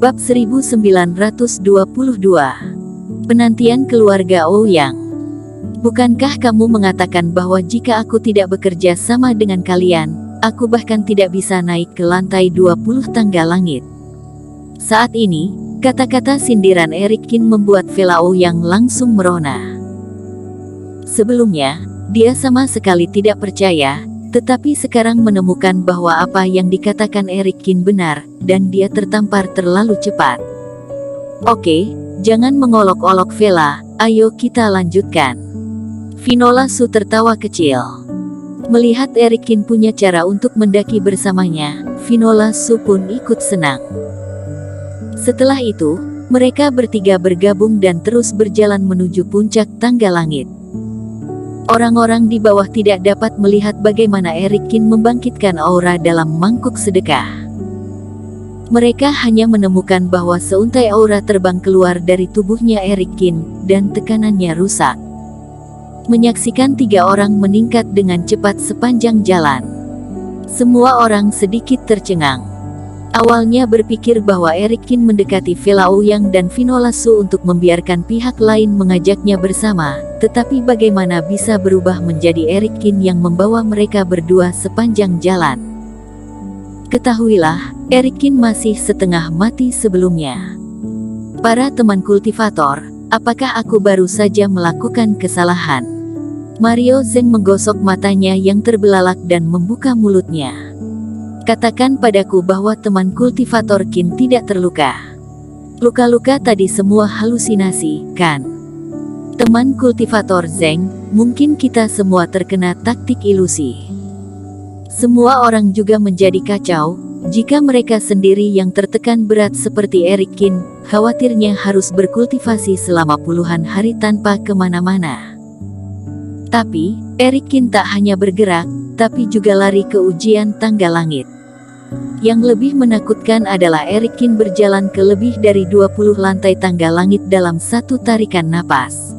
Bab 1922. Penantian keluarga Ouyang. Bukankah kamu mengatakan bahwa jika aku tidak bekerja sama dengan kalian, aku bahkan tidak bisa naik ke lantai 20 tangga langit? Saat ini, kata-kata sindiran Eric Kin membuat Vela Ouyang langsung merona. Sebelumnya, dia sama sekali tidak percaya, tetapi sekarang menemukan bahwa apa yang dikatakan Eric Kin benar, dan dia tertampar terlalu cepat. Oke, jangan mengolok-olok Vela, ayo kita lanjutkan. Vinola Su tertawa kecil. Melihat Eric Kin punya cara untuk mendaki bersamanya, Vinola Su pun ikut senang. Setelah itu, mereka bertiga bergabung dan terus berjalan menuju puncak tangga langit. Orang-orang di bawah tidak dapat melihat bagaimana Eric Kin membangkitkan aura dalam mangkuk sedekah. Mereka hanya menemukan bahwa seuntai aura terbang keluar dari tubuhnya Eric Kin, dan tekanannya rusak. Menyaksikan tiga orang meningkat dengan cepat sepanjang jalan. Semua orang sedikit tercengang. Awalnya berpikir bahwa Eric Kin mendekati Vela Ouyang dan Vinola Su untuk membiarkan pihak lain mengajaknya bersama, tetapi bagaimana bisa berubah menjadi Eric Kin yang membawa mereka berdua sepanjang jalan. Ketahuilah, Eric Kin masih setengah mati sebelumnya. Para teman kultivator, apakah aku baru saja melakukan kesalahan? Mario Zeng menggosok matanya yang terbelalak dan membuka mulutnya. Katakan padaku bahwa teman kultivator Kin tidak terluka. Luka-luka tadi semua halusinasi, kan? Teman kultivator Zeng, mungkin kita semua terkena taktik ilusi. Semua orang juga menjadi kacau, jika mereka sendiri yang tertekan berat seperti Eric Kin, khawatirnya harus berkultivasi selama puluhan hari tanpa kemana-mana. Tapi, Eric Kin tak hanya bergerak, tapi juga lari ke ujian tangga langit. Yang lebih menakutkan adalah Eric Kin berjalan ke lebih dari 20 lantai tangga langit dalam satu tarikan napas.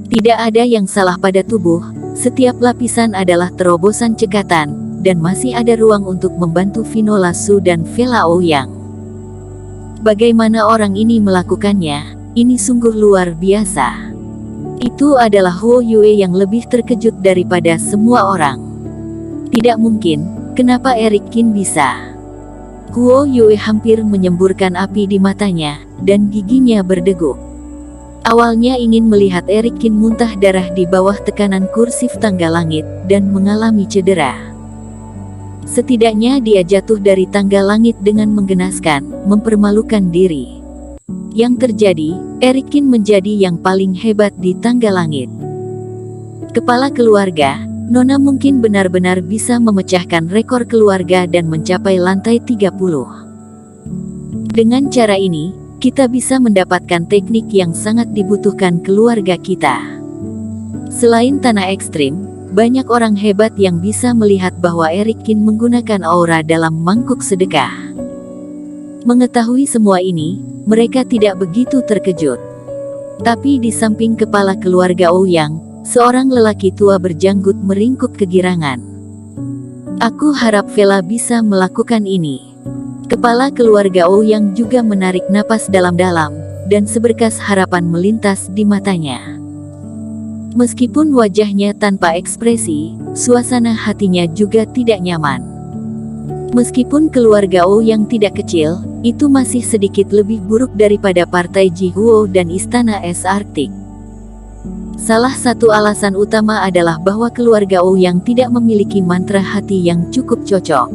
Tidak ada yang salah pada tubuh, setiap lapisan adalah terobosan cekatan, dan masih ada ruang untuk membantu Vinola Su dan Vela Ouyang. Bagaimana orang ini melakukannya? Ini sungguh luar biasa. Itu adalah Huo Yue yang lebih terkejut daripada semua orang. Tidak mungkin, kenapa Eric Kin bisa? Huo Yue hampir menyemburkan api di matanya, dan giginya berdeguk. Awalnya ingin melihat Eric Kin muntah darah di bawah tekanan kursif tangga langit, dan mengalami cedera. Setidaknya dia jatuh dari tangga langit dengan menggenaskan, mempermalukan diri. Yang terjadi, Eric Kin menjadi yang paling hebat di tangga langit. Kepala keluarga, Nona mungkin benar-benar bisa memecahkan rekor keluarga dan mencapai lantai 30. Dengan cara ini, kita bisa mendapatkan teknik yang sangat dibutuhkan keluarga kita. Selain tanah ekstrim, banyak orang hebat yang bisa melihat bahwa Eric Kin menggunakan aura dalam mangkuk sedekah. Mengetahui semua ini, mereka tidak begitu terkejut. Tapi di samping kepala keluarga Ouyang, seorang lelaki tua berjanggut meringkuk kegirangan. Aku harap Vela bisa melakukan ini. Kepala keluarga Ouyang juga menarik napas dalam-dalam, dan seberkas harapan melintas di matanya. Meskipun wajahnya tanpa ekspresi, suasana hatinya juga tidak nyaman. Meskipun keluarga Ouyang tidak kecil, itu masih sedikit lebih buruk daripada Partai Jihuo dan Istana Es Arktik. Salah satu alasan utama adalah bahwa keluarga Ouyang tidak memiliki mantra hati yang cukup cocok.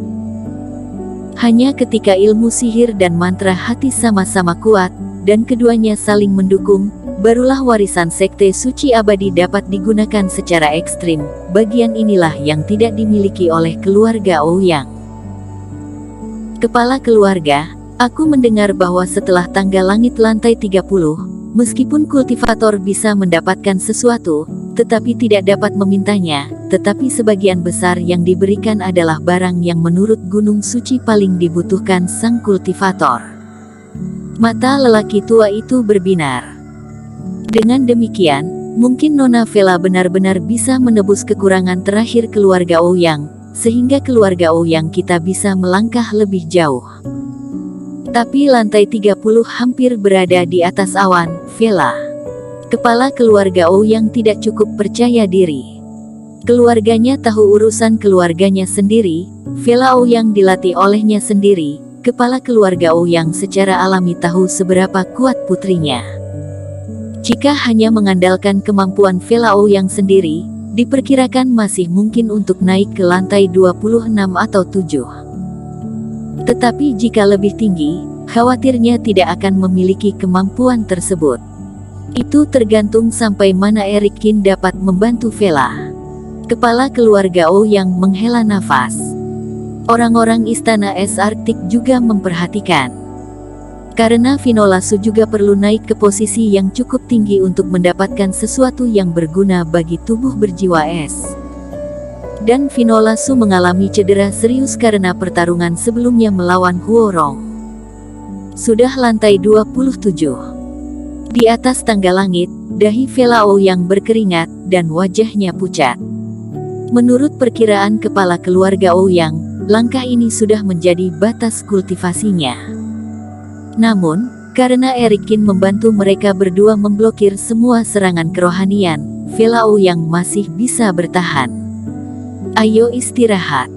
Hanya ketika ilmu sihir dan mantra hati sama-sama kuat, dan keduanya saling mendukung, barulah warisan sekte suci abadi dapat digunakan secara ekstrim. Bagian inilah yang tidak dimiliki oleh keluarga Ouyang. Kepala keluarga, aku mendengar bahwa setelah tangga langit lantai 30, meskipun kultivator bisa mendapatkan sesuatu, tetapi tidak dapat memintanya, tetapi sebagian besar yang diberikan adalah barang yang menurut Gunung Suci paling dibutuhkan sang kultivator. Mata lelaki tua itu berbinar. Dengan demikian, mungkin Nona Vela benar-benar bisa menebus kekurangan terakhir keluarga Ouyang, sehingga keluarga Ouyang kita bisa melangkah lebih jauh. Tapi lantai 30 hampir berada di atas awan, Vela. Kepala keluarga Ouyang tidak cukup percaya diri. Keluarganya tahu urusan keluarganya sendiri, Vela Ouyang dilatih olehnya sendiri, kepala keluarga Ouyang secara alami tahu seberapa kuat putrinya. Jika hanya mengandalkan kemampuan Vela Ouyang sendiri, diperkirakan masih mungkin untuk naik ke lantai 26 atau 7. Tetapi jika lebih tinggi, khawatirnya tidak akan memiliki kemampuan tersebut. Itu tergantung sampai mana Eric Kin dapat membantu Vela. Kepala keluarga Ouyang menghela nafas. Orang-orang istana es Arktik juga memperhatikan. Karena Finola Su juga perlu naik ke posisi yang cukup tinggi untuk mendapatkan sesuatu yang berguna bagi tubuh berjiwa es. Dan Finola Su mengalami cedera serius karena pertarungan sebelumnya melawan Huo Rong. Sudah lantai 27. Di atas tangga langit, dahi Vela Ouyang berkeringat, dan wajahnya pucat. Menurut perkiraan kepala keluarga Ouyang, langkah ini sudah menjadi batas kultivasinya. Namun, karena Eric Kin membantu mereka berdua memblokir semua serangan kerohanian, Vela Ouyang masih bisa bertahan. Ayo istirahat.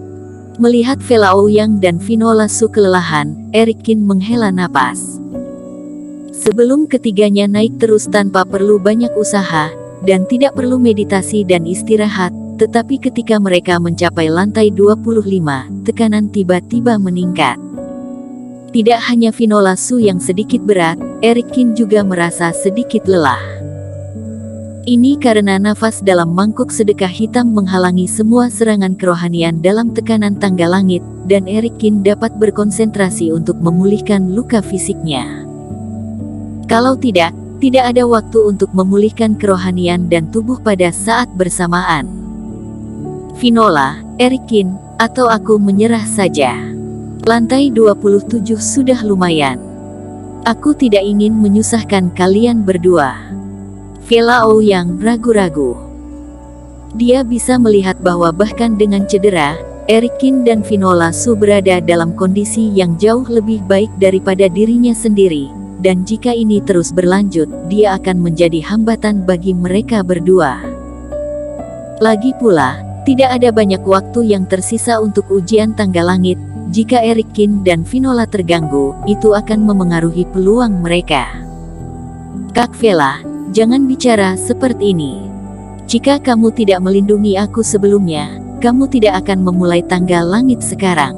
Melihat Vela Ouyang dan Finola Su kelelahan, Eric Kin menghela napas. Sebelum ketiganya naik terus tanpa perlu banyak usaha, dan tidak perlu meditasi dan istirahat, tetapi ketika mereka mencapai lantai 25, tekanan tiba-tiba meningkat. Tidak hanya Finola Su yang sedikit berat, Eric Kin juga merasa sedikit lelah. Ini karena nafas dalam mangkuk sedekah hitam menghalangi semua serangan kerohanian dalam tekanan tangga langit, dan Eric Kin dapat berkonsentrasi untuk memulihkan luka fisiknya. Kalau tidak ada waktu untuk memulihkan kerohanian dan tubuh pada saat bersamaan. Finola, Eric Kin, atau aku menyerah saja. Lantai 27 sudah lumayan. Aku tidak ingin menyusahkan kalian berdua. Vela Ouyang ragu-ragu. Dia bisa melihat bahwa bahkan dengan cedera, Eric Kin dan Finola Su berada dalam kondisi yang jauh lebih baik daripada dirinya sendiri, dan jika ini terus berlanjut, dia akan menjadi hambatan bagi mereka berdua. Lagi pula, tidak ada banyak waktu yang tersisa untuk ujian tangga langit. Jika Eric Kin dan Finola terganggu, itu akan memengaruhi peluang mereka. Kak Vela, jangan bicara seperti ini. Jika kamu tidak melindungi aku sebelumnya, kamu tidak akan memulai tangga langit sekarang.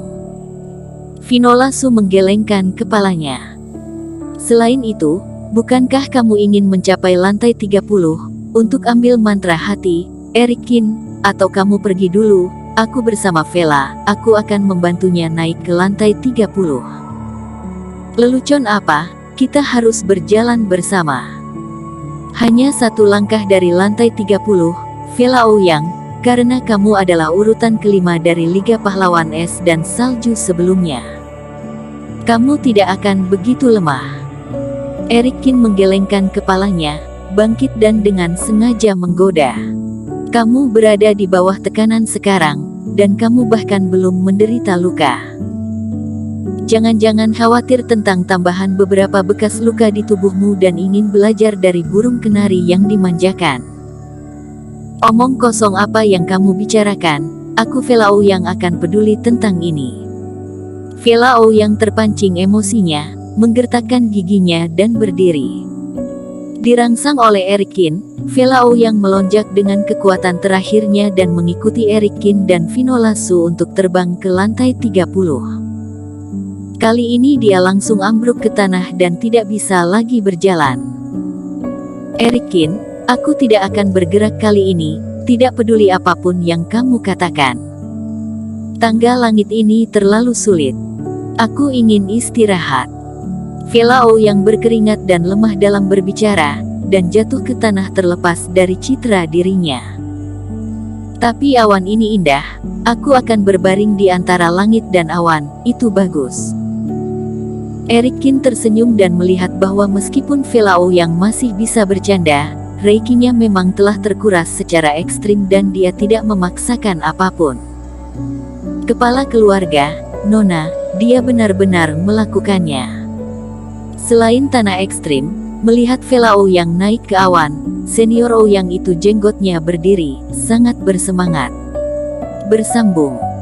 Finola Su menggelengkan kepalanya. Selain itu, bukankah kamu ingin mencapai lantai 30, untuk ambil mantra hati, Eric Kin, atau kamu pergi dulu, aku bersama Vela, aku akan membantunya naik ke lantai 30. Lelucon apa, kita harus berjalan bersama. Hanya satu langkah dari lantai 30, Vela Ouyang, karena kamu adalah urutan kelima dari Liga Pahlawan Es dan Salju sebelumnya. Kamu tidak akan begitu lemah. Eric Kin menggelengkan kepalanya, bangkit dan dengan sengaja menggoda. Kamu berada di bawah tekanan sekarang, dan kamu bahkan belum menderita luka. Jangan-jangan khawatir tentang tambahan beberapa bekas luka di tubuhmu dan ingin belajar dari burung kenari yang dimanjakan. Omong kosong apa yang kamu bicarakan, aku Vela Ouyang akan peduli tentang ini. Vela Ouyang terpancing emosinya, menggertakkan giginya dan berdiri. Dirangsang oleh Eric Kin, Vela Ouyang melonjak dengan kekuatan terakhirnya dan mengikuti Eric Kin dan Finola Su untuk terbang ke lantai 30. Kali ini dia langsung ambruk ke tanah dan tidak bisa lagi berjalan. Eric Kin, aku tidak akan bergerak kali ini, tidak peduli apapun yang kamu katakan. Tangga langit ini terlalu sulit. Aku ingin istirahat. Vela Ouyang berkeringat dan lemah dalam berbicara, dan jatuh ke tanah terlepas dari citra dirinya. Tapi awan ini indah, aku akan berbaring di antara langit dan awan, itu bagus. Eric Kin tersenyum dan melihat bahwa meskipun Vela Ouyang masih bisa bercanda, reikinya memang telah terkuras secara ekstrim dan dia tidak memaksakan apapun. Kepala keluarga, Nona, dia benar-benar melakukannya. Selain tanah ekstrim, melihat Vela Ouyang naik ke awan, senior Ouyang itu jenggotnya berdiri, sangat bersemangat. Bersambung.